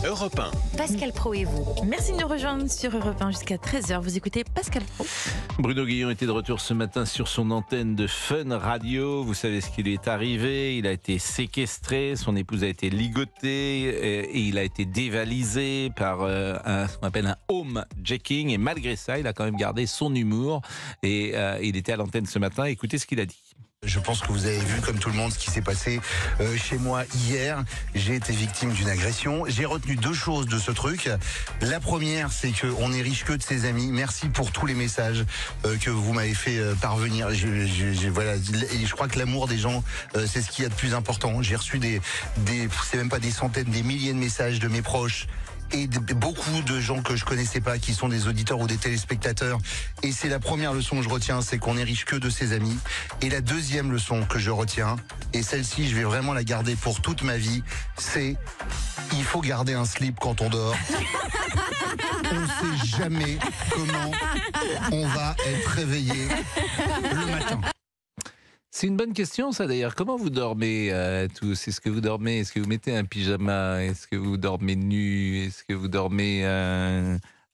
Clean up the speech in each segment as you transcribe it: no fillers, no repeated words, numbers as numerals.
Europe 1. Pascal Pro et vous. Merci de nous rejoindre sur Europe 1 jusqu'à 13h. Vous écoutez Pascal Pro. Bruno Guillon était de retour ce matin sur son antenne de Fun Radio. Vous savez ce qui lui est arrivé. Il a été séquestré, son épouse a été ligotée et il a été dévalisé par ce qu'on appelle un homejacking. Et malgré ça, il a quand même gardé son humour. Et il était à l'antenne ce matin. Écoutez ce qu'il a dit. Je pense que vous avez vu, comme tout le monde, ce qui s'est passé chez moi hier. J'ai été victime d'une agression. J'ai retenu deux choses de ce truc. La première, c'est qu'on est riche que de ses amis. Merci pour tous les messages que vous m'avez fait parvenir. Voilà, et je crois que l'amour des gens, c'est ce qu'il y a de plus important. J'ai reçu c'est même pas des centaines, des milliers de messages de mes proches. Et beaucoup de gens que je connaissais pas, qui sont des auditeurs ou des téléspectateurs. Et c'est la première leçon que je retiens, c'est qu'on est riche que de ses amis. Et la deuxième leçon que je retiens, et celle-ci, je vais vraiment la garder pour toute ma vie, c'est il faut garder un slip quand on dort. On ne sait jamais comment on va être réveillé le matin. C'est une bonne question, ça d'ailleurs. Comment vous dormez tous? Est-ce que vous dormez? Est-ce que vous mettez un pyjama? Est-ce que vous dormez nu? Est-ce que vous dormez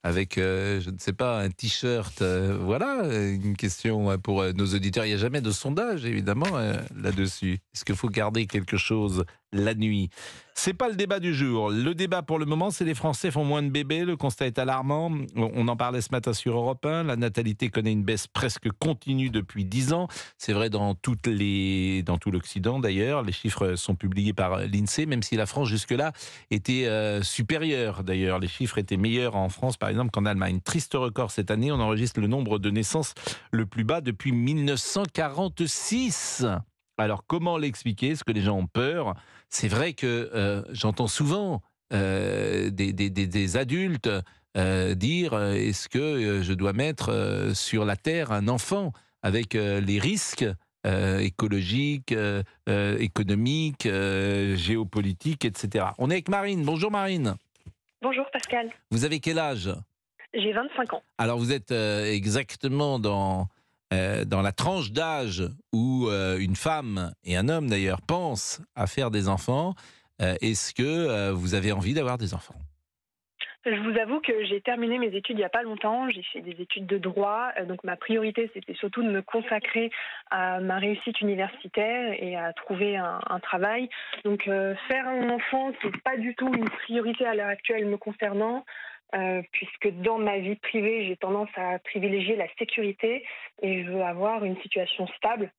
avec, je ne sais pas, un t-shirt? Voilà, une question pour nos auditeurs. Il n'y a jamais de sondage, évidemment, là-dessus. Est-ce qu'il faut garder quelque chose la nuit? C'est pas le débat du jour. Le débat pour le moment, c'est les Français font moins de bébés. Le constat est alarmant. On en parlait ce matin sur Europe 1. La natalité connaît une baisse presque continue depuis 10 ans. C'est vrai dans tout l'Occident d'ailleurs. Les chiffres sont publiés par l'INSEE, même si la France jusque-là était supérieure. D'ailleurs, les chiffres étaient meilleurs en France, par exemple, qu'en Allemagne. Triste record cette année. On enregistre le nombre de naissances le plus bas depuis 1946. Alors, comment l'expliquer? Est-ce que les gens ont peur? C'est vrai que j'entends souvent des adultes dire est-ce que je dois mettre sur la terre un enfant avec les risques écologiques, économiques, géopolitiques, etc. On est avec Marine. Bonjour Marine. Bonjour Pascal. Vous avez quel âge? J'ai 25 ans. Alors, vous êtes exactement dans la tranche d'âge où une femme, et un homme d'ailleurs, pensent à faire des enfants. Est-ce que vous avez envie d'avoir des enfants? Je vous avoue que j'ai terminé mes études il n'y a pas longtemps. J'ai fait des études de droit. Donc ma priorité, c'était surtout de me consacrer à ma réussite universitaire et à trouver un travail. Donc faire un enfant, c'est pas du tout une priorité à l'heure actuelle me concernant. Puisque dans ma vie privée, j'ai tendance à privilégier la sécurité et je veux avoir une situation stable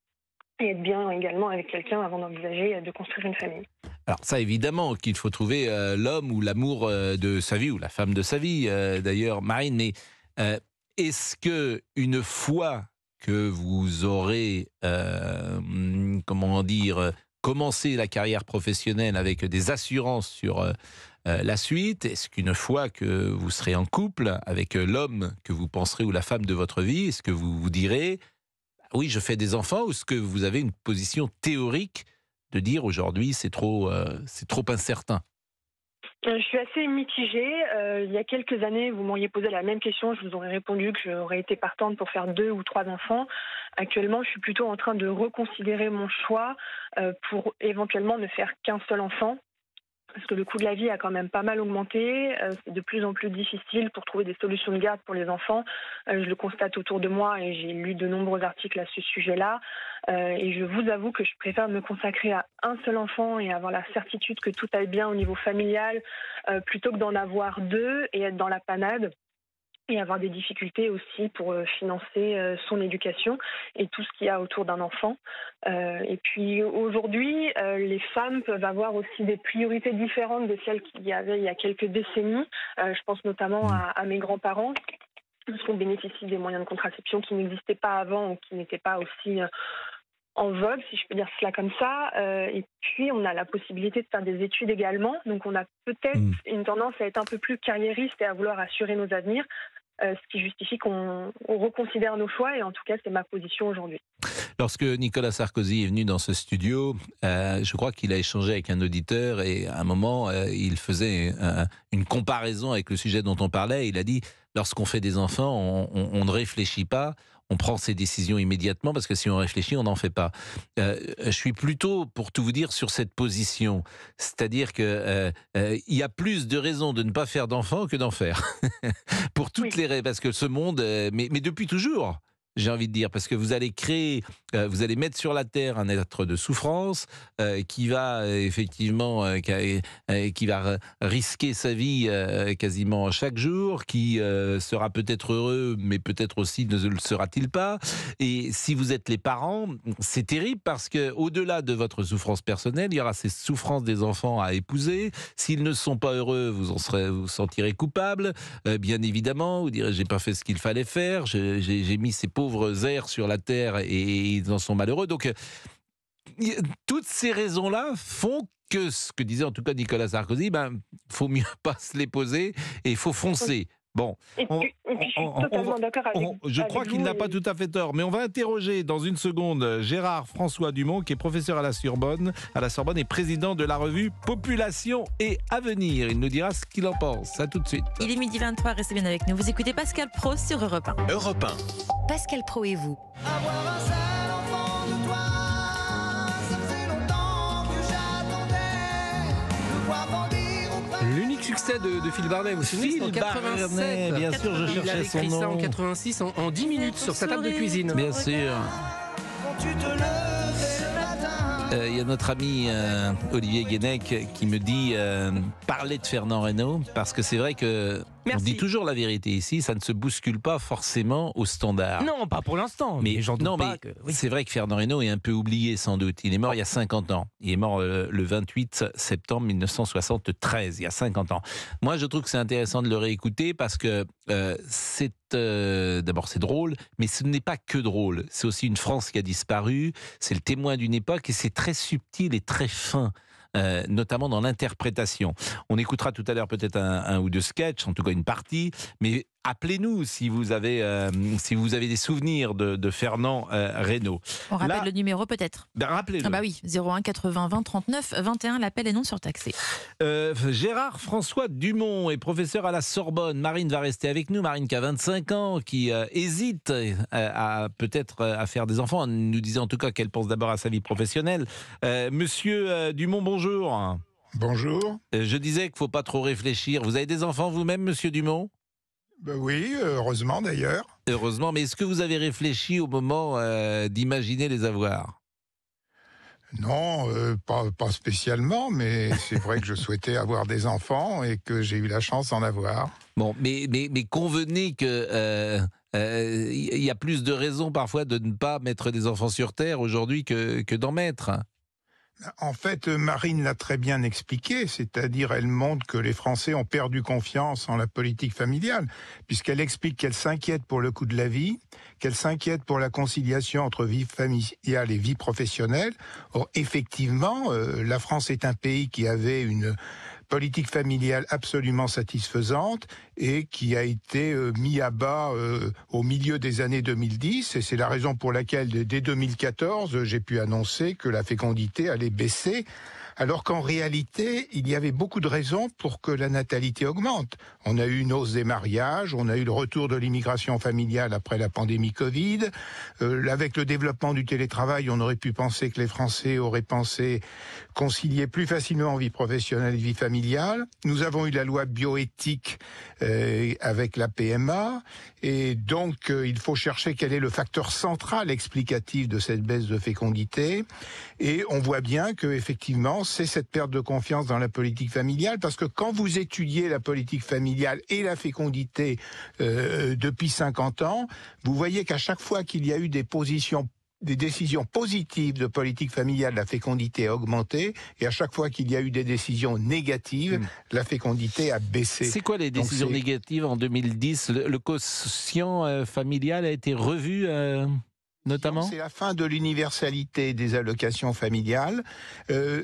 et être bien également avec quelqu'un avant d'envisager de construire une famille. Alors ça, évidemment, qu'il faut trouver l'homme ou l'amour de sa vie, ou la femme de sa vie, d'ailleurs, Marine, mais est-ce que une fois que vous aurez, comment dire, commencé la carrière professionnelle avec des assurances sur la suite, est-ce qu'une fois que vous serez en couple avec l'homme que vous penserez ou la femme de votre vie, est-ce que vous vous direz oui, je fais des enfants, ou est-ce que vous avez une position théorique de dire aujourd'hui c'est trop incertain? Je suis assez mitigée. Il y a quelques années, vous m'auriez posé la même question, je vous aurais répondu que j'aurais été partante pour faire 2 ou 3 enfants. Actuellement, je suis plutôt en train de reconsidérer mon choix pour éventuellement ne faire qu'un seul enfant. Parce que le coût de la vie a quand même pas mal augmenté. C'est de plus en plus difficile pour trouver des solutions de garde pour les enfants. Je le constate autour de moi et j'ai lu de nombreux articles à ce sujet-là. Et je vous avoue que je préfère me consacrer à un seul enfant et avoir la certitude que tout aille bien au niveau familial plutôt que d'en avoir 2 et être dans la panade. Et avoir des difficultés aussi pour financer son éducation et tout ce qu'il y a autour d'un enfant. Et puis aujourd'hui, les femmes peuvent avoir aussi des priorités différentes de celles qu'il y avait il y a quelques décennies. Je pense notamment à mes grands-parents, parce qu'on bénéficie des moyens de contraception qui n'existaient pas avant ou qui n'étaient pas aussi en vogue, si je peux dire cela comme ça. Et puis, on a la possibilité de faire des études également. Donc, on a peut-être une tendance à être un peu plus carriériste et à vouloir assurer nos avenirs. Ce qui justifie qu'on reconsidère nos choix, et en tout cas, c'est ma position aujourd'hui. Lorsque Nicolas Sarkozy est venu dans ce studio, je crois qu'il a échangé avec un auditeur et à un moment, il faisait une comparaison avec le sujet dont on parlait. Il a dit, lorsqu'on fait des enfants, on ne réfléchit pas, on prend ses décisions immédiatement, parce que si on réfléchit, on n'en fait pas. Je suis plutôt, pour tout vous dire, sur cette position. C'est-à-dire que il y a plus de raisons de ne pas faire d'enfants que d'en faire. Pour toutes les raisons, parce que ce monde, mais depuis toujours. J'ai envie de dire, parce que vous allez créer, vous allez mettre sur la terre un être de souffrance qui va effectivement, qui va risquer sa vie quasiment chaque jour, qui sera peut-être heureux, mais peut-être aussi ne le sera-t-il pas. Et si vous êtes les parents, c'est terrible parce que au-delà de votre souffrance personnelle, il y aura ces souffrances des enfants à épouser. S'ils ne sont pas heureux, vous sentirez coupable. Bien évidemment, vous direz j'ai pas fait ce qu'il fallait faire, j'ai mis ces pauvres airs sur la terre et ils en sont malheureux. Donc, toutes ces raisons-là font que ce que disait en tout cas Nicolas Sarkozy, faut mieux pas se les poser et il faut foncer. Bon, je suis totalement d'accord avec vous. Je crois qu'il n'a pas tout à fait tort, mais on va interroger dans une seconde Gérard François Dumont, qui est professeur à la Sorbonne et président de la revue Population et Avenir. Il nous dira ce qu'il en pense. À tout de suite. Il est 12h23, restez bien avec nous. Vous écoutez Pascal Praud sur Europe 1. Europe 1. Pascal Praud et vous. Avoir un seul enfant de toi, ça fait longtemps que j'attendais de voir grandir auprès. L'unique succès de Phil Barnet, vous vous souvenez, c'est en 87. Bien sûr, je Il cherchais avait son écrit ça en nom. 86 en 10 minutes sur sa table de cuisine. Bien sûr. Quand tu te levais le matin. Il y a notre ami Olivier Guénec qui me dit parler de Fernand Reynaud, parce que c'est vrai que on dit toujours la vérité ici, ça ne se bouscule pas forcément au standard. Non, pas pour l'instant, mais j'en doute pas. C'est vrai que Fernand Reynaud est un peu oublié sans doute. Il est mort il y a 50 ans. Il est mort le 28 septembre 1973, il y a 50 ans. Moi, je trouve que c'est intéressant de le réécouter parce que d'abord c'est drôle, mais ce n'est pas que drôle. C'est aussi une France qui a disparu, c'est le témoin d'une époque et c'est très subtil et très fin. Notamment dans l'interprétation. On écoutera tout à l'heure peut-être un ou deux sketchs, en tout cas une partie, mais appelez-nous si vous avez des souvenirs de Fernand Reynaud. On rappelle le numéro peut-être. Rappelez-le. Ah bah oui, 01 80 20 39 21, l'appel est non surtaxé. Gérard François Dumont est professeur à la Sorbonne. Marine va rester avec nous. Marine qui a 25 ans, qui hésite peut-être à faire des enfants. Elle nous disait en tout cas qu'elle pense d'abord à sa vie professionnelle. Monsieur Dumont, bonjour. Bonjour. Je disais qu'il ne faut pas trop réfléchir. Vous avez des enfants vous-même, monsieur Dumont ? Oui, heureusement d'ailleurs. Heureusement, mais est-ce que vous avez réfléchi au moment d'imaginer les avoir ? Non, pas spéciament, mais c'est vrai que je souhaitais avoir des enfants et que j'ai eu la chance d'en avoir. Bon, mais convenez que il y a plus de raisons parfois de ne pas mettre des enfants sur Terre aujourd'hui que d'en mettre. En fait, Marine l'a très bien expliqué, c'est-à-dire elle montre que les Français ont perdu confiance en la politique familiale, puisqu'elle explique qu'elle s'inquiète pour le coût de la vie, qu'elle s'inquiète pour la conciliation entre vie familiale et vie professionnelle. Or, effectivement, la France est un pays qui avait une politique familiale absolument satisfaisante et qui a été mis à bas au milieu des années 2010, et c'est la raison pour laquelle dès 2014 j'ai pu annoncer que la fécondité allait baisser, alors qu'en réalité il y avait beaucoup de raisons pour que la natalité augmente. On a eu une hausse des mariages, on a eu le retour de l'immigration familiale après la pandémie Covid, avec le développement du télétravail, on aurait pu penser que les Français auraient pensé concilier plus facilement vie professionnelle et vie familiale. Nous avons eu la loi bioéthique avec la PMA, et donc il faut chercher quel est le facteur central explicatif de cette baisse de fécondité, et on voit bien que effectivement c'est cette perte de confiance dans la politique familiale, parce que quand vous étudiez la politique familiale et la fécondité depuis 50 ans, vous voyez qu'à chaque fois qu'il y a eu des décisions positives de politique familiale, la fécondité a augmenté, et à chaque fois qu'il y a eu des décisions négatives, la fécondité a baissé. C'est quoi les décisions négatives en 2010 ? Le quotient familial a été revu notamment ? C'est la fin de l'universalité des allocations familiales,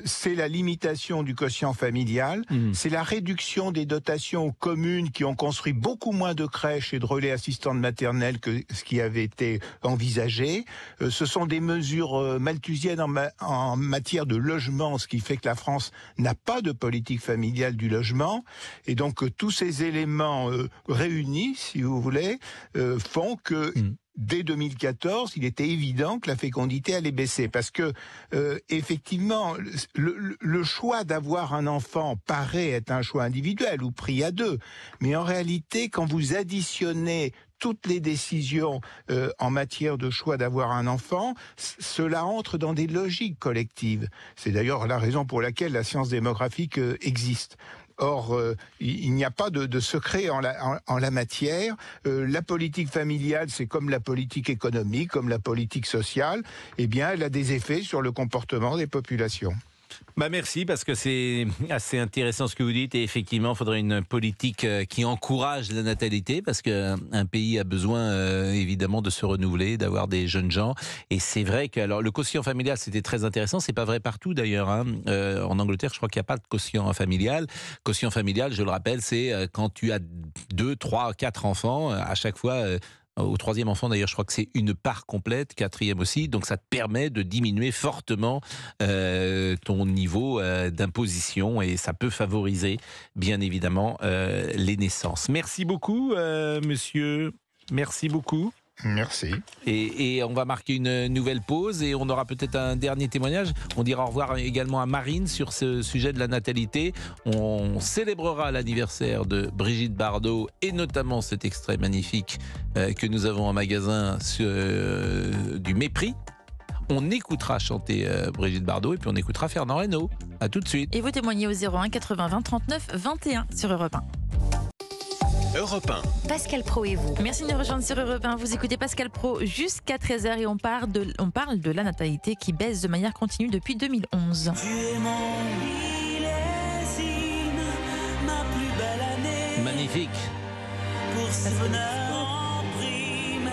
c'est la limitation du quotient familial, c'est la réduction des dotations aux communes qui ont construit beaucoup moins de crèches et de relais assistantes maternelles que ce qui avait été envisagé. Ce sont des mesures malthusiennes en matière de logement, ce qui fait que la France n'a pas de politique familiale du logement. Et donc tous ces éléments réunis, si vous voulez, font que dès 2014, il était évident que la fécondité allait baisser parce que effectivement, le choix d'avoir un enfant paraît être un choix individuel ou pris à deux, mais en réalité, quand vous additionnez toutes les décisions en matière de choix d'avoir un enfant, cela entre dans des logiques collectives. C'est d'ailleurs la raison pour laquelle la science démographique existe. Or, il n'y a pas de secret en la matière. La politique familiale, c'est comme la politique économique, comme la politique sociale. Eh bien, elle a des effets sur le comportement des populations. Bah merci, parce que c'est assez intéressant ce que vous dites, et effectivement il faudrait une politique qui encourage la natalité, parce qu'un pays a besoin évidemment de se renouveler, d'avoir des jeunes gens, et c'est vrai que alors, le quotient familial c'était très intéressant, c'est pas vrai partout d'ailleurs, hein. En Angleterre je crois qu'il n'y a pas de quotient familial. Quotient familial, je le rappelle, c'est quand tu as 2, 3, 4 enfants, à chaque fois... Au troisième enfant, d'ailleurs, je crois que c'est une part complète, quatrième aussi, donc ça te permet de diminuer fortement ton niveau d'imposition, et ça peut favoriser, bien évidemment, les naissances. Merci beaucoup, monsieur. Merci beaucoup. Merci. Et on va marquer une nouvelle pause, et on aura peut-être un dernier témoignage. On dira au revoir également à Marine sur ce sujet de la natalité. On célébrera l'anniversaire de Brigitte Bardot, et notamment cet extrait magnifique que nous avons en magasin du Mépris. On écoutera chanter Brigitte Bardot, et puis on écoutera Fernand Reynaud. À tout de suite. Et vous témoignez au 01 80 20 39 21 sur Europe 1. Europe 1. Pascal Pro et vous. Merci de nous rejoindre sur Europe 1. Vous écoutez Pascal Pro jusqu'à 13h, et on parle de la natalité qui baisse de manière continue depuis 2011. Tu es mon millésime, ma plus belle année. Magnifique. Pour ce bonheur en prime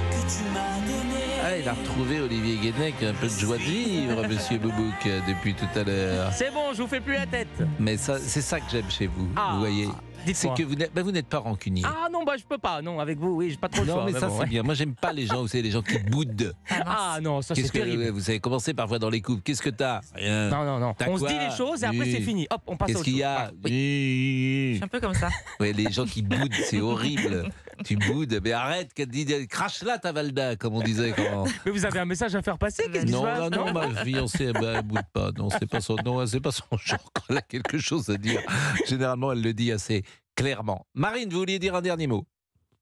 que tu m'as donné. Ah, il a retrouvé Olivier Guénec, un peu de joie de vivre, monsieur Boubouk, depuis tout à l'heure. C'est bon, je vous fais plus la tête. Mais ça, c'est ça que j'aime chez vous, vous voyez. C'est Dites-moi. que vous n'êtes pas rancunier. Ah non, bah je peux pas. Non, avec vous, oui, j'ai pas trop le choix. Non, mais ça bon, c'est ouais. bien. Moi j'aime pas les gens, vous savez, les gens qui boudent. Ah non, ça c'est Qu'est-ce que terrible. vous savez commencer parfois dans les couples. Qu'est-ce que t'as? Rien. Non. T'as On se quoi dit les choses et après Oui. c'est fini. Hop, on passe à Qu'est-ce autre qu'il chose. y a? Ah, oui. Je suis un peu comme ça. Ouais, les gens qui boudent, c'est horrible. Tu boudes, mais arrête, crache là ta Valda, comme on disait. Mais vous avez un message à faire passer? Qu'est-ce qui se Non, passe? non, ma fiancée, elle boude pas. Non, c'est pas son genre. Quand elle a quelque chose à dire, généralement, elle le dit assez clairement. Marine, vous vouliez dire un dernier mot?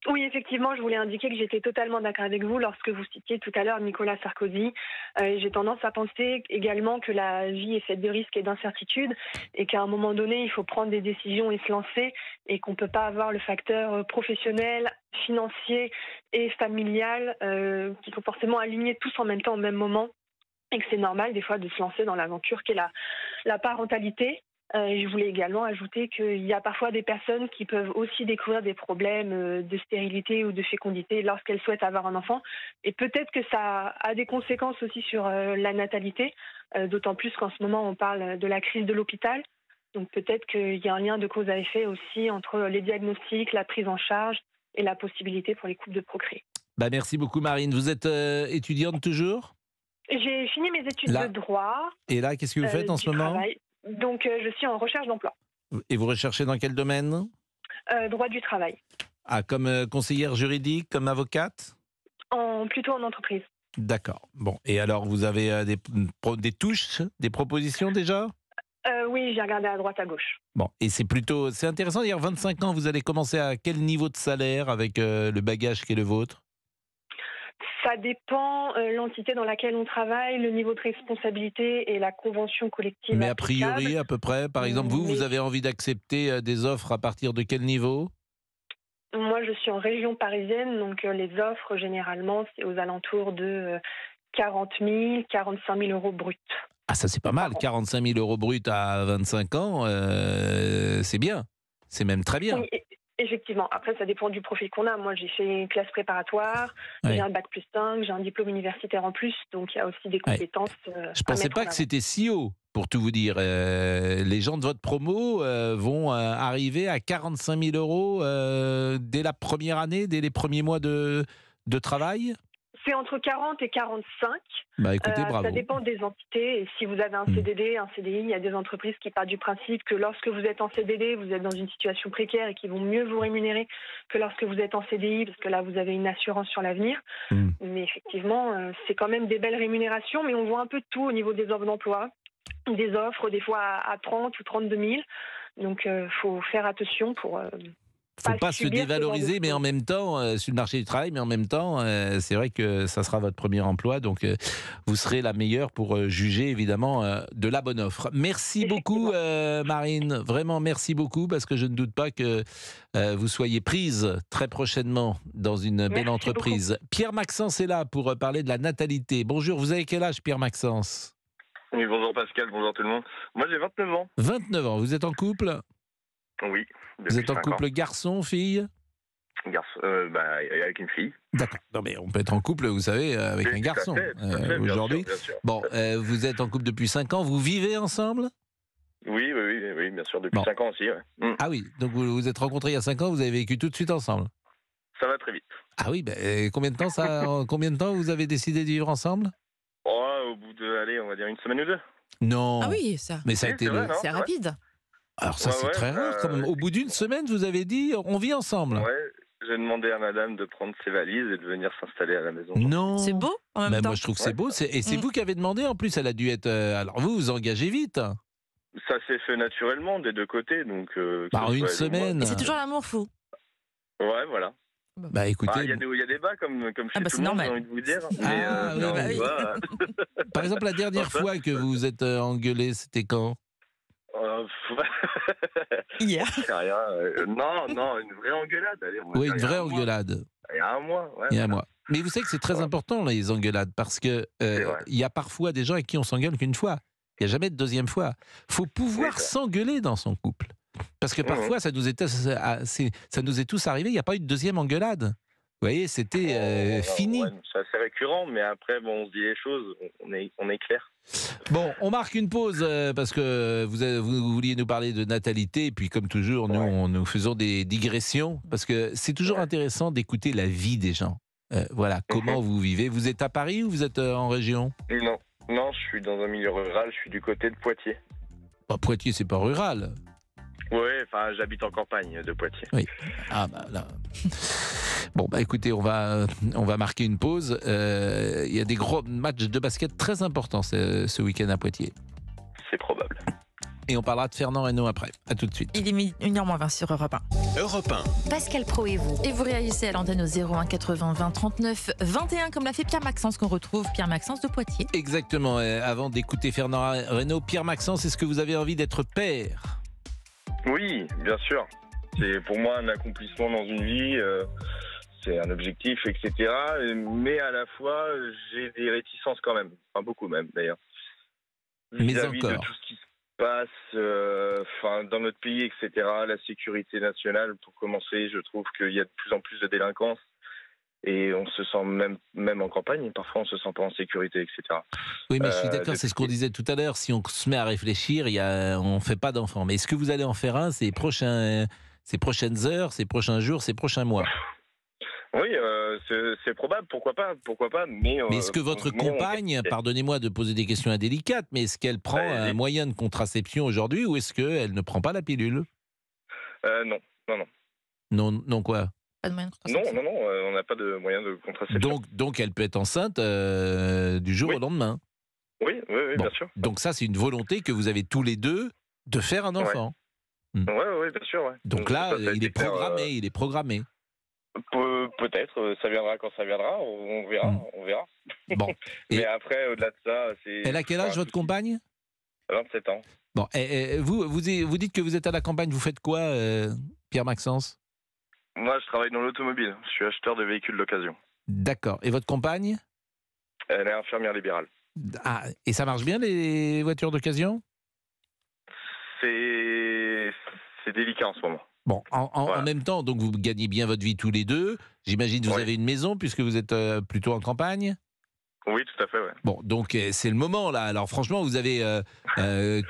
Oui, effectivement, je voulais indiquer que j'étais totalement d'accord avec vous lorsque vous citiez tout à l'heure Nicolas Sarkozy. J'ai tendance à penser également que la vie est faite de risques et d'incertitudes, et qu'à un moment donné, il faut prendre des décisions et se lancer, et qu'on ne peut pas avoir le facteur professionnel, financier et familial qu'il faut forcément aligner tous en même temps, au même moment, et que c'est normal des fois de se lancer dans l'aventure qu'est la parentalité. Je voulais également ajouter qu'il y a parfois des personnes qui peuvent aussi découvrir des problèmes de stérilité ou de fécondité lorsqu'elles souhaitent avoir un enfant. Et peut-être que ça a des conséquences aussi sur la natalité, d'autant plus qu'en ce moment on parle de la crise de l'hôpital. Donc peut-être qu'il y a un lien de cause à effet aussi entre les diagnostics, la prise en charge et la possibilité pour les couples de procréer. Bah, merci beaucoup Marine. Vous êtes étudiante toujours? J'ai fini mes études Là. de droit. Et là, qu'est-ce que vous faites en du ce moment? travail. Donc je suis en recherche d'emploi. Et vous recherchez dans quel domaine? Droit du travail. Ah, comme conseillère juridique, comme avocate? Plutôt en entreprise. D'accord. Bon, et alors vous avez des touches, des propositions déjà? Oui, j'ai regardé à droite, à gauche. Bon, et c'est intéressant, d'ailleurs, 25 ans, vous allez commencer à quel niveau de salaire avec le bagage qui est le vôtre? Ça dépend l'entité dans laquelle on travaille, le niveau de responsabilité et la convention collective. Mais a applicable. priori, à peu près, par exemple, vous avez envie d'accepter des offres à partir de quel niveau? Moi, je suis en région parisienne, donc les offres, généralement, c'est aux alentours de 40 000, 45 000 euros bruts. Ah, ça c'est pas mal, 45 000 euros bruts à 25 ans, c'est bien, c'est même très bien. Oui, effectivement. Après, ça dépend du profil qu'on a. Moi, j'ai fait une classe préparatoire, Ouais. j'ai un bac plus 5, j'ai un diplôme universitaire en plus, donc il y a aussi des compétences. Je pensais pas que c'était si haut, pour tout vous dire. Les gens de votre promo vont arriver à 45 000 euros dès la première année, dès les premiers mois de travail? fais entre 40 et 45. Bah écoutez, bravo. Ça dépend des entités. Et si vous avez un CDD, un CDI, il y a des entreprises qui partent du principe que lorsque vous êtes en CDD, vous êtes dans une situation précaire et qui vont mieux vous rémunérer que lorsque vous êtes en CDI, parce que là, vous avez une assurance sur l'avenir. Mais effectivement, c'est quand même des belles rémunérations, mais on voit un peu de tout au niveau des offres d'emploi. Des offres, des fois à 30 ou 32 000. Donc, faut faire attention pour... faut pas se subir ce genre de dévaloriser, mais choses. en même temps, sur le marché du travail, mais en même temps, c'est vrai que ça sera votre premier emploi, donc vous serez la meilleure pour juger, évidemment, de la bonne offre. Merci beaucoup, Marine. Vraiment, merci beaucoup, parce que je ne doute pas que vous soyez prise très prochainement dans une belle entreprise. Pierre Maxence est là pour parler de la natalité. Bonjour, vous avez quel âge, Pierre Maxence? Oui, bonjour Pascal, bonjour tout le monde. Moi j'ai 29 ans. 29 ans, vous êtes en couple? Oui. Vous êtes en couple garçon, fille? Garçon, avec une fille. D'accord. Non mais on peut être en couple, vous savez, avec un garçon aujourd'hui. Bien sûr. Bon, vous êtes en couple depuis 5 ans, vous vivez ensemble? Oui, bien sûr, depuis 5 ans aussi. Ouais. Ah oui, donc vous vous êtes rencontrés il y a 5 ans, vous avez vécu tout de suite ensemble? Ça va très vite. Ah oui, combien de temps vous avez décidé de vivre ensemble? Au bout de, allez, on va dire une semaine ou deux. Non. Ah oui, ça. Mais ça a été vrai, non C'est rapide. Alors ça, c'est très rare quand même. Au bout d'une semaine, vous avez dit, on vit ensemble. Ouais, j'ai demandé à madame de prendre ses valises et de venir s'installer à la maison. Non. C'est beau en même temps. Moi, je trouve que c'est beau. Et c'est vous qui avez demandé, en plus, elle a dû être... alors vous engagez vite. Ça s'est fait naturellement des deux côtés, donc... Par une semaine. Et c'est toujours l'amour fou. Ouais, voilà. Bah écoutez... Il y a des bas comme chez bah, tout c'est le monde, normal. j'ai envie de vous dire. Ah, Mais, oui. voilà. Par exemple, la dernière fois que vous vous êtes engueulé, c'était quand? Hier. C'est rien. Non, une vraie engueulade. Allez, on va Oui, dire une vraie engueulade. Il y a un mois. Ouais, Il y a un mois. Mais vous savez que c'est très important, les engueulades, parce que il y a parfois des gens avec qui on s'engueule qu'une fois. Il n'y a jamais de deuxième fois. Il faut pouvoir s'engueuler dans son couple. Parce que parfois, ça nous est tous arrivé, il n'y a pas eu de deuxième engueulade. Vous voyez, c'était fini. Ouais, c'est assez récurrent, mais après, bon, on se dit les choses, on est clair. Bon, on marque une pause parce que vous vouliez nous parler de natalité, et puis comme toujours, nous faisons des digressions, parce que c'est toujours intéressant d'écouter la vie des gens. Voilà, comment vous vivez. Vous êtes à Paris ou vous êtes en région? Non, je suis dans un milieu rural, je suis du côté de Poitiers. Bah, Poitiers, c'est pas rural. Oui, enfin, j'habite en campagne de Poitiers. Oui. Ah bah là. Bon bah écoutez, on va marquer une pause. Il y a des gros matchs de basket très importants ce week-end à Poitiers. C'est probable. Et on parlera de Fernand Reynaud après. À tout de suite. Il est 1h20 sur Europe 1. Europe 1. Pascal Pro et vous. Et vous réagissez à l'antenne au 01 80 20 39 21, comme l'a fait Pierre Maxence, qu'on retrouve, Pierre Maxence de Poitiers. Exactement. Avant d'écouter Fernand Reynaud, Pierre Maxence, est-ce que vous avez envie d'être père? Oui, bien sûr. C'est pour moi un accomplissement dans une vie. C'est un objectif, etc. Mais à la fois, j'ai des réticences quand même. Enfin, beaucoup même, d'ailleurs. Vis-à-vis de tout ce qui se passe dans notre pays, etc. La sécurité nationale, pour commencer, je trouve qu'il y a de plus en plus de délinquance. Et on se sent même en campagne, parfois on se sent pas en sécurité, etc. Oui, mais je suis d'accord, c'est ce qu'on disait tout à l'heure. Si on se met à réfléchir, on ne fait pas d'enfants. Mais est-ce que vous allez en faire un ces prochaines heures, ces prochains jours, ces prochains mois? Oui, c'est probable, pourquoi pas. Mais est-ce que votre compagne, pardonnez-moi de poser des questions indélicates, mais est-ce qu'elle prend un moyen de contraception aujourd'hui ou est-ce qu'elle ne prend pas la pilule? Non. Non quoi? Pas de moyen de contraception. Non, on n'a pas de moyen de contraception. Donc elle peut être enceinte du jour au lendemain. Oui, bien sûr. Donc ça, c'est une volonté que vous avez tous les deux de faire un enfant. Oui, bien sûr. Ouais. Donc là, il est programmé. Peut-être, ça viendra quand ça viendra, on verra. Bon. Mais après, au-delà de ça, c'est... Elle a quel âge, votre compagne? 27 ans. Bon, vous dites que vous êtes à la campagne, vous faites quoi, Pierre Maxence? Moi, je travaille dans l'automobile, je suis acheteur de véhicules d'occasion. D'accord. Et votre compagne? Elle est infirmière libérale. Ah, et ça marche bien, les voitures d'occasion? C'est délicat en ce moment. Bon, en même temps, donc vous gagnez bien votre vie tous les deux. J'imagine que vous avez une maison puisque vous êtes plutôt en campagne. Oui, tout à fait, ouais. Bon, donc c'est le moment là. Alors franchement, vous avez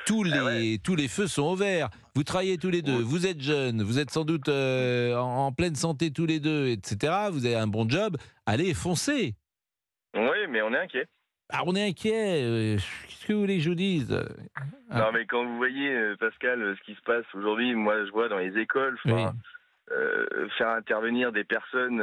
tous les feux sont au vert. Vous travaillez tous les deux. Vous êtes jeunes. Vous êtes sans doute en pleine santé tous les deux, etc. Vous avez un bon job. Allez, foncez. Oui, mais on est inquiet. Ah, on est inquiet. Qu'est-ce que vous voulez que je vous dise? Non, mais quand vous voyez, Pascal, ce qui se passe aujourd'hui, moi, je vois dans les écoles, faire intervenir des personnes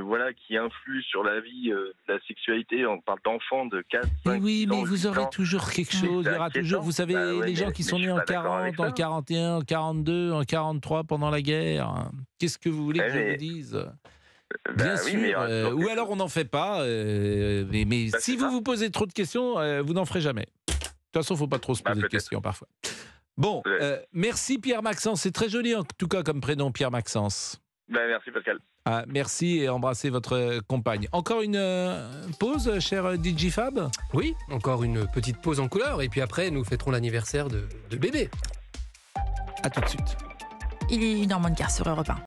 voilà, qui influent sur la vie de la sexualité. On parle d'enfants de 4, 5, oui, 6 mais ans, vous 8 aurez ans. toujours quelque chose. Il y aura toujours, vous savez, Bah ouais, les gens mais qui sont je nés suis en pas d'accord avec 40, en ça. 41, en 42, en 43 pendant la guerre. Qu'est-ce que vous voulez que je vous dise? Bien oui, mais il y sûr, aura toujours ou quelque alors chose. on n'en fait pas, mais Bah, si c'est vous ça. vous posez trop de questions, vous n'en ferez jamais. De toute façon, il ne faut pas trop se poser de peut-être. questions parfois. Bon, merci Pierre-Maxence, c'est très joli en tout cas comme prénom, Pierre-Maxence. Merci Pascal. Ah, merci et embrassez votre compagne. Encore une pause, cher DJ Fab? Oui, encore une petite pause en couleur, et puis après, nous fêterons l'anniversaire de bébé. À tout de suite. Il est 1h moins de quart sur Europe 1.